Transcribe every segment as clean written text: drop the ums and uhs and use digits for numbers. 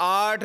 8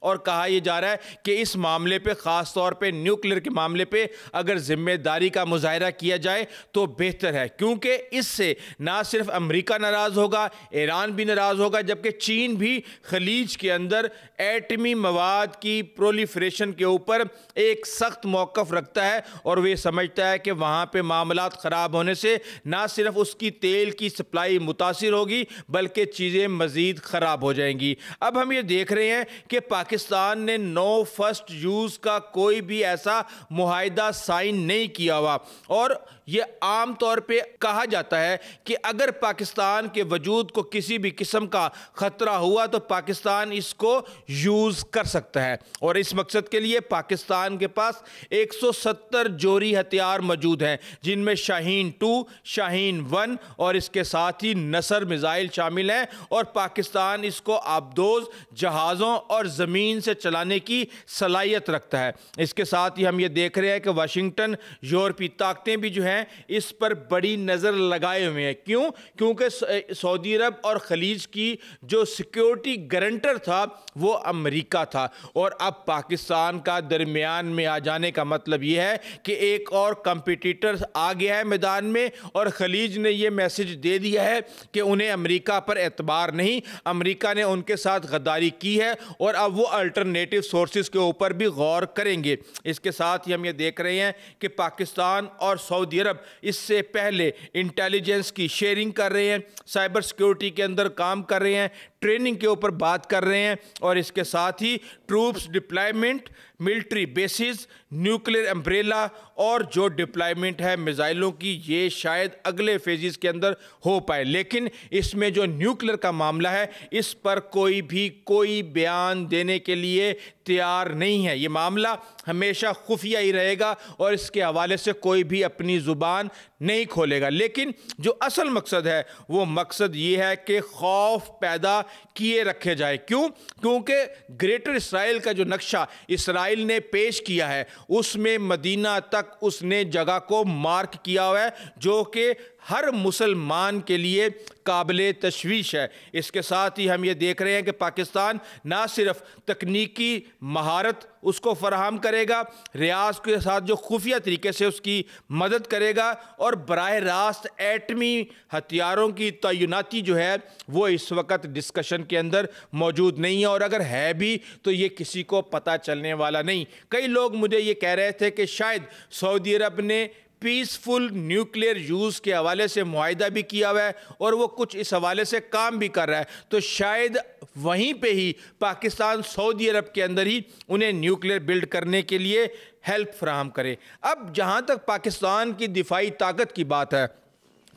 اور کہا یہ جا رہا ہے کہ اس معاملے پہ خاص طور پہ نیوکلیئر کے معاملے پہ اگر ذمہ داری کا مظاہرہ کیا جائے تو بہتر ہے، کیونکہ اس سے نہ صرف امریکہ ناراض ہوگا، ایران بھی ناراض ہوگا، جبکہ چین بھی خلیج کے اندر ایٹمی مواد کی پرولیفریشن کے اوپر ایک سخت موقف رکھتا ہے اور وہ سمجھتا ہے کہ وہاں پہ معاملات خراب ہونے سے نہ صرف اس کی تیل کی سپلائی متاثر ہوگی بلکہ چیزیں مزید خراب ہو جائیں گی۔ اب ہم یہ دیکھ رہے ہیں کہ پاکستان نے نو فرسٹ یوز کا کوئی بھی ایسا معاہدہ سائن نہیں کیا ہوا، اور یہ عام طور پہ کہا جاتا ہے کہ اگر پاکستان کے وجود کو کسی بھی قسم کا خطرہ ہوا تو پاکستان اس کو یوز کر سکتا ہے، اور اس مقصد کے لیے پاکستان کے پاس 170 جوہری ہتھیار موجود ہیں، جن میں شاہین 2، شاہین 1 اور اس کے ساتھ ہی نصر میزائل شامل ہیں، اور پاکستان اس کو آبدوز جہازوں اور زمین سے چلانے کی صلاحیت رکھتا ہے۔ اس کے ساتھ ہی ہم یہ دیکھ رہے ہیں کہ واشنگٹن، یورپی طاقتیں بھی جو ہیں اس پر بڑی نظر لگائے ہوئے ہیں۔ کیوں؟ کیونکہ سعودی عرب اور خلیج کی جو سیکیورٹی گارنٹر تھا وہ امریکہ تھا، اور اب پاکستان کا درمیان میں آ جانے کا مطلب یہ ہے کہ ایک اور کمپیٹیٹر آ گیا ہے میدان میں، اور خلیج نے یہ میسج دے دیا ہے کہ انہیں امریکہ پر اعتبار نہیں، امریکہ نے ان کے ساتھ غداری کی ہے اور اب وہ الٹرنیٹو سورسز کے اوپر بھی غور کریں گے۔ اس کے ساتھ ہی ہم یہ دیکھ رہے ہیں کہ پاکستان اور سعودی عرب اس سے پہلے انٹیلیجنس کی شیئرنگ کر رہے ہیں، سائبر سیکیورٹی کے اندر کام کر رہے ہیں، ٹریننگ کے اوپر بات کر رہے ہیں، اور اس کے ساتھ ہی troops deployment, military bases, nuclear umbrella اور جو ڈپلائمنٹ ہے میزائلوں کی، یہ شاید اگلے فیزز کے اندر ہو پائے۔ لیکن اس میں جو نیوکلیئر کا معاملہ ہے اس پر کوئی بیان دینے کے لیے تیار نہیں ہے۔ یہ معاملہ ہمیشہ خفیہ ہی رہے گا اور اس کے حوالے سے کوئی بھی اپنی زبان نہیں کھولے گا۔ لیکن جو اصل مقصد ہے وہ مقصد یہ ہے کہ خوف پیدا کیے رکھے جائے۔ کیوں؟ کیونکہ گریٹر اسرائیل کا جو نقشہ اسرائیل نے پیش کیا ہے اس میں مدینہ تک اس نے جگہ کو مارک کیا ہوا ہے، جو کہ ہر مسلمان کے لیے قابل تشویش ہے۔ اس کے ساتھ ہی ہم یہ دیکھ رہے ہیں کہ پاکستان نہ صرف تکنیکی مہارت اس کو فراہم کرے گا، ریاض کے ساتھ جو خفیہ طریقے سے اس کی مدد کرے گا، اور براہ راست ایٹمی ہتھیاروں کی تعیناتی جو ہے وہ اس وقت ڈسکشن کے اندر موجود نہیں ہے، اور اگر ہے بھی تو یہ کسی کو پتہ چلنے والا نہیں۔ کئی لوگ مجھے یہ کہہ رہے تھے کہ شاید سعودی عرب نے پیسفل نیوکلیئر یوز کے حوالے سے معاہدہ بھی کیا ہوا ہے اور وہ کچھ اس حوالے سے کام بھی کر رہا ہے، تو شاید وہیں پہ ہی پاکستان سعودی عرب کے اندر ہی انہیں نیوکلیئر بلڈ کرنے کے لیے ہیلپ فراہم کرے۔ اب جہاں تک پاکستان کی دفاعی طاقت کی بات ہے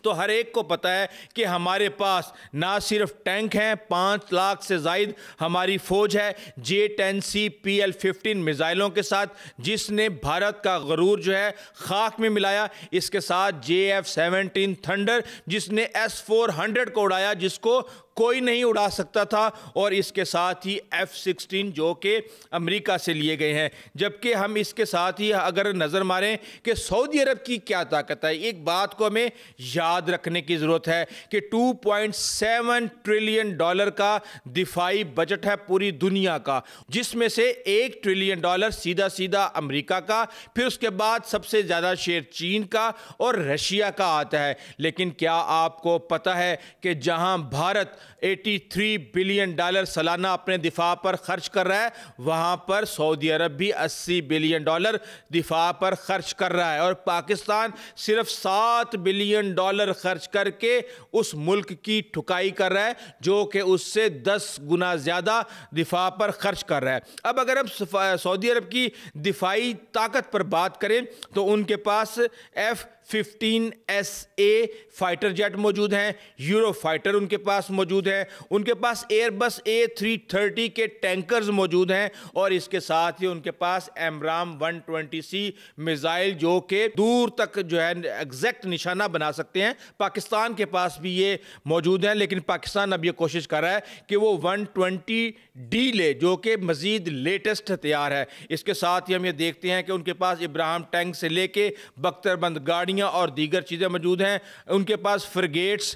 تو ہر ایک کو پتہ ہے کہ ہمارے پاس نہ صرف ٹینک ہیں، 5 لاکھ سے زائد ہماری فوج ہے J-10C PL-15 میزائلوں کے ساتھ، جس نے بھارت کا غرور جو ہے خاک میں ملایا۔ اس کے ساتھ JF-17 تھنڈر جس نے S-400 کو اڑایا، جس کو کوئی نہیں اڑا سکتا تھا، اور اس کے ساتھ ہی F-16 جو کہ امریکہ سے لیے گئے ہیں۔ جبکہ ہم اس کے ساتھ ہی اگر نظر ماریں کہ سعودی عرب کی کیا طاقت ہے، ایک بات کو ہمیں یاد رکھنے کی ضرورت ہے کہ $2.7 ٹریلین کا دفاعی بجٹ ہے پوری دنیا کا، جس میں سے $1 ٹریلین سیدھا امریکہ کا، پھر اس کے بعد سب سے زیادہ شیئر چین کا اور رشیا کا آتا ہے۔ لیکن کیا آپ کو پتہ ہے کہ جہاں بھارت $83 بلین سالانہ اپنے دفاع پر خرچ کر رہا ہے، وہاں پر سعودی عرب بھی $80 بلین دفاع پر خرچ کر رہا ہے، اور پاکستان صرف $7 بلین خرچ کر کے اس ملک کی ٹھکائی کر رہا ہے جو کہ اس سے 10 گنا زیادہ دفاع پر خرچ کر رہا ہے۔ اب اگر ہم سعودی عرب کی دفاعی طاقت پر بات کریں تو ان کے پاس F-15SA فائٹر جیٹ موجود ہیں، یورو فائٹر ان کے پاس موجود ہیں، ان کے پاس ایئر بس A330 کے ٹینکرز موجود ہیں، اور اس کے ساتھ ہی ان کے پاس AMRAAM 120C میزائل جو کہ دور تک جو ہے ایگزیکٹ نشانہ بنا سکتے ہیں، پاکستان کے پاس بھی یہ موجود ہیں۔ لیکن پاکستان اب یہ کوشش کر رہا ہے کہ وہ 120D لے، جو کہ مزید لیٹسٹ ہتھیار ہے۔ اس کے ساتھ ہی ہم یہ دیکھتے ہیں کہ ان کے پاس ابراہیم ٹینک سے لے کے بختر بند گاڑی گاڑیاں اور دیگر چیزیں موجود ہیں، ان کے پاس فرگیٹس،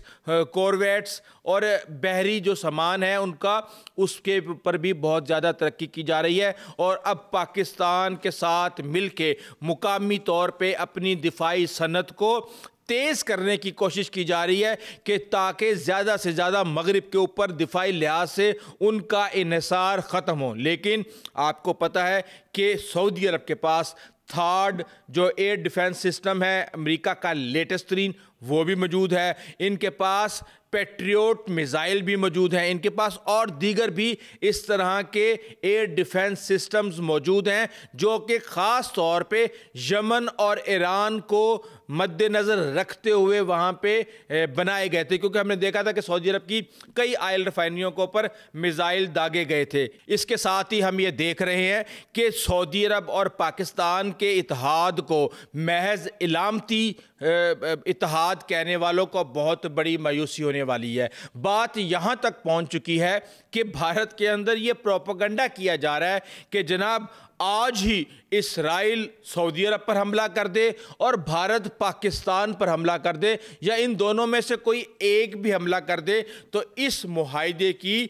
کورویٹس اور بحری جو سامان ہے ان کا، اس کے پر بھی بہت زیادہ ترقی کی جا رہی ہے۔ اور اب پاکستان کے ساتھ مل کے مقامی طور پہ اپنی دفاعی صنعت کو تیز کرنے کی کوشش کی جا رہی ہے کہ تاکہ زیادہ سے زیادہ مغرب کے اوپر دفاعی لحاظ سے ان کا انحصار ختم ہو۔ لیکن آپ کو پتہ ہے کہ سعودی عرب کے پاس تھرڈ جو ایئر ڈیفنس سسٹم ہے امریکہ کا لیٹسٹ ترین، وہ بھی موجود ہے۔ ان کے پاس پیٹریوٹ میزائل بھی موجود ہیں، ان کے پاس اور دیگر بھی اس طرح کے ایئر ڈیفنس سسٹمز موجود ہیں جو کہ خاص طور پہ یمن اور ایران کو مد نظر رکھتے ہوئے وہاں پہ بنائے گئے تھے، کیونکہ ہم نے دیکھا تھا کہ سعودی عرب کی کئی آئل ریفائنریوں کے اوپر میزائل داغے گئے تھے۔ اس کے ساتھ ہی ہم یہ دیکھ رہے ہیں کہ سعودی عرب اور پاکستان کے اتحاد کو محض علامتی اتحاد کہنے والوں کو بہت بڑی مایوسی ہونے والی ہے۔ بات یہاں تک پہنچ چکی ہے کہ بھارت کے اندر یہ پروپیگنڈا کیا جا رہا ہے کہ جناب آج ہی اسرائیل سعودی عرب پر حملہ کر دے اور بھارت پاکستان پر حملہ کر دے، یا ان دونوں میں سے کوئی ایک بھی حملہ کر دے تو اس معاہدے کی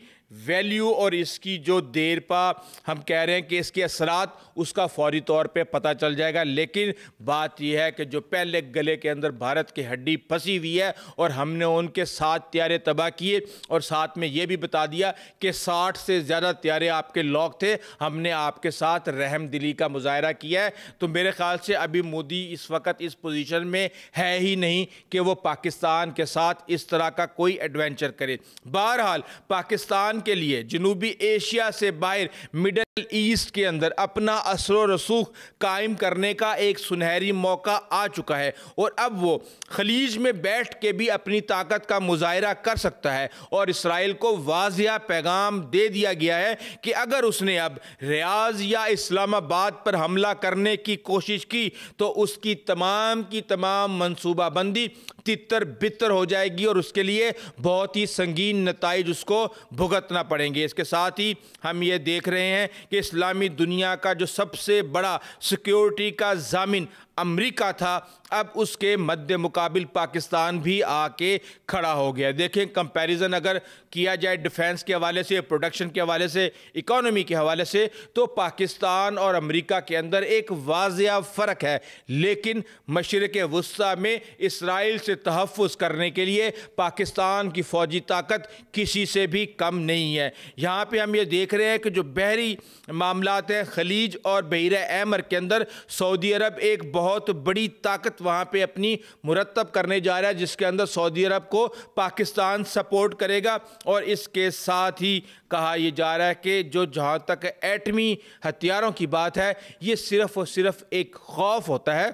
ویلیو اور اس کی جو دیر پا ہم کہہ رہے ہیں کہ اس کے اثرات اس کا فوری طور پہ پتہ چل جائے گا۔ لیکن بات یہ ہے کہ جو پہلے گلے کے اندر بھارت کی ہڈی پھنسی ہوئی ہے اور ہم نے ان کے 7 طیارے تباہ کیے اور ساتھ میں یہ بھی بتا دیا کہ 60 سے زیادہ طیارے آپ کے لاک تھے، ہم نے آپ کے ساتھ رحم دلی کا مظاہرہ کیا ہے، تو میرے خیال سے ابھی مودی اس وقت اس پوزیشن میں ہے ہی نہیں کہ وہ پاکستان کے ساتھ اس طرح کا کوئی ایڈوینچر کرے۔ بہرحال پاکستان کے لیے جنوبی ایشیا سے باہر مڈل ایسٹ کے اندر اپنا اثر و رسوخ قائم کرنے کا ایک سنہری موقع آ چکا ہے، اور اب وہ خلیج میں بیٹھ کے بھی اپنی طاقت کا مظاہرہ کر سکتا ہے۔ اور اسرائیل کو واضح پیغام دے دیا گیا ہے کہ اگر اس نے اب ریاض یا اسلام آباد پر حملہ کرنے کی کوشش کی تو اس کی تمام منصوبہ بندی تتر بتر ہو جائے گی اور اس کے لیے بہت ہی سنگین نتائج اس کو بھگتنا پڑیں گے۔ اس کے ساتھ ہی ہم یہ دیکھ رہے ہیں کہ اسلامی دنیا کا جو سب سے بڑا سیکیورٹی کا ضامن امریکہ تھا، اب اس کے مد مقابل پاکستان بھی آ کے کھڑا ہو گیا۔ دیکھیں کمپیریزن اگر کیا جائے ڈیفنس کے حوالے سے، پروڈکشن کے حوالے سے، اکانومی کے حوالے سے، تو پاکستان اور امریکہ کے اندر ایک واضح فرق ہے۔ لیکن مشرق وسطیٰ میں اسرائیل سے تحفظ کرنے کے لیے پاکستان کی فوجی طاقت کسی سے بھی کم نہیں ہے۔ یہاں پہ ہم یہ دیکھ رہے ہیں کہ جو بحری معاملات ہیں خلیج اور بحیرہ احمر کے اندر، سعودی عرب ایک بہت بڑی طاقت وہاں پہ اپنی مرتب کرنے جا رہا ہے، جس کے اندر سعودی عرب کو پاکستان سپورٹ کرے گا۔ اور اس کے ساتھ ہی کہا یہ جا رہا ہے کہ جہاں تک ایٹمی ہتھیاروں کی بات ہے، یہ صرف اور صرف ایک خوف ہوتا ہے۔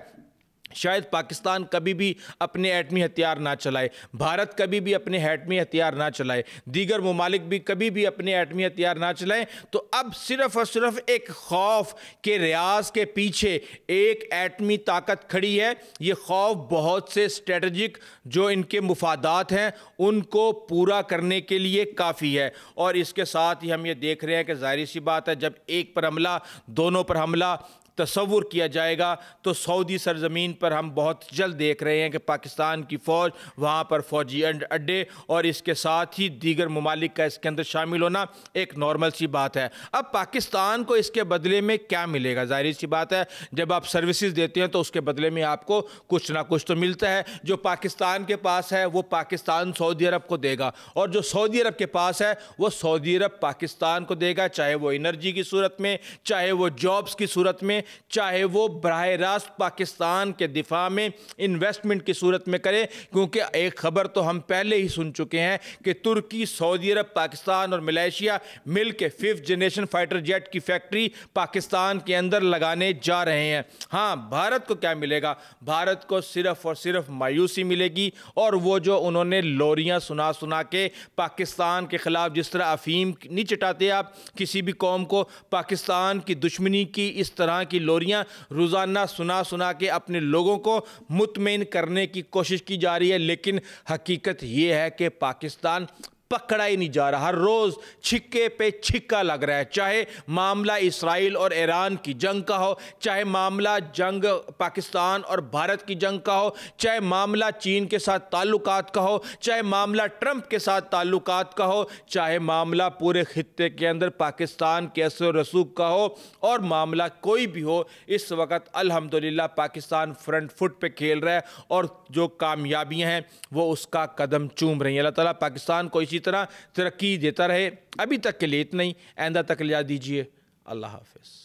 شاید پاکستان کبھی بھی اپنے ایٹمی ہتھیار نہ چلائے، بھارت کبھی بھی اپنے ایٹمی ہتھیار نہ چلائے، دیگر ممالک بھی کبھی بھی اپنے ایٹمی ہتھیار نہ چلائیں، تو اب صرف اور صرف ایک خوف کہ ریاض کے پیچھے ایک ایٹمی طاقت کھڑی ہے، یہ خوف بہت سے اسٹریٹجک جو ان کے مفادات ہیں ان کو پورا کرنے کے لیے کافی ہے۔ اور اس کے ساتھ ہی ہم یہ دیکھ رہے ہیں کہ ظاہری سی بات ہے، جب ایک پر حملہ، دونوں پر حملہ تصور کیا جائے گا تو سعودی سرزمین پر ہم بہت جلد دیکھ رہے ہیں کہ پاکستان کی فوج وہاں پر فوجی اڈے اور اس کے ساتھ ہی دیگر ممالک کا اس کے اندر شامل ہونا ایک نارمل سی بات ہے۔ اب پاکستان کو اس کے بدلے میں کیا ملے گا؟ ظاہری سی بات ہے، جب آپ سروسز دیتے ہیں تو اس کے بدلے میں آپ کو کچھ نہ کچھ تو ملتا ہے۔ جو پاکستان کے پاس ہے وہ پاکستان سعودی عرب کو دے گا، اور جو سعودی عرب کے پاس ہے وہ سعودی عرب پاکستان کو دے گا، چاہے وہ انرجی کی صورت میں، چاہے وہ جابز کی صورت میں، چاہے وہ براہ راست پاکستان کے دفاع میں انویسٹمنٹ کی صورت میں کرے۔ کیونکہ ایک خبر تو ہم پہلے ہی سن چکے ہیں کہ ترکی، سعودی عرب، پاکستان اور ملیشیا مل کے 5th جنریشن فائٹر جیٹ کی فیکٹری پاکستان کے اندر لگانے جا رہے ہیں۔ ہاں، بھارت کو کیا ملے گا؟ بھارت کو صرف اور صرف مایوسی ملے گی، اور وہ جو انہوں نے لوریاں سنا کے پاکستان کے خلاف، جس طرح افیم نہیں چٹاتے آپ کسی بھی قوم کو، پاکستان کی دشمنی کی اس طرح کی لوریاں روزانہ سنا کے اپنے لوگوں کو مطمئن کرنے کی کوشش کی جا رہی ہے۔ لیکن حقیقت یہ ہے کہ پاکستان پکڑا ہی نہیں جا رہا. ہر روز چھکے پہ چھکا لگ رہا ہے, چاہے معاملہ اسرائیل اور ایران کی جنگ کا ہو, چاہے معاملہ جنگ پاکستان اور بھارت کی جنگ کا ہو, چاہے معاملہ چین کے ساتھ تعلقات کا ہو, چاہے معاملہ ٹرمپ کے ساتھ تعلقات کا ہو, چاہے معاملہ پورے خطے کے اندر پاکستان کے اثر و رسوخ کا ہو, اور معاملہ کوئی بھی ہو. اس وقت الحمدللہ پاکستان فرنٹ فٹ پہ کھیل رہا ہے اور جو کامیابیاں ہیں وہ اس کا قدم چوم رہی ہیں. اللہ تعالیٰ پاکستان کو اسی طرح ترقی دیتا رہے. ابھی تک کے لیے اتنا ہی, آئندہ تک اجازت دیجیے. اللہ حافظ.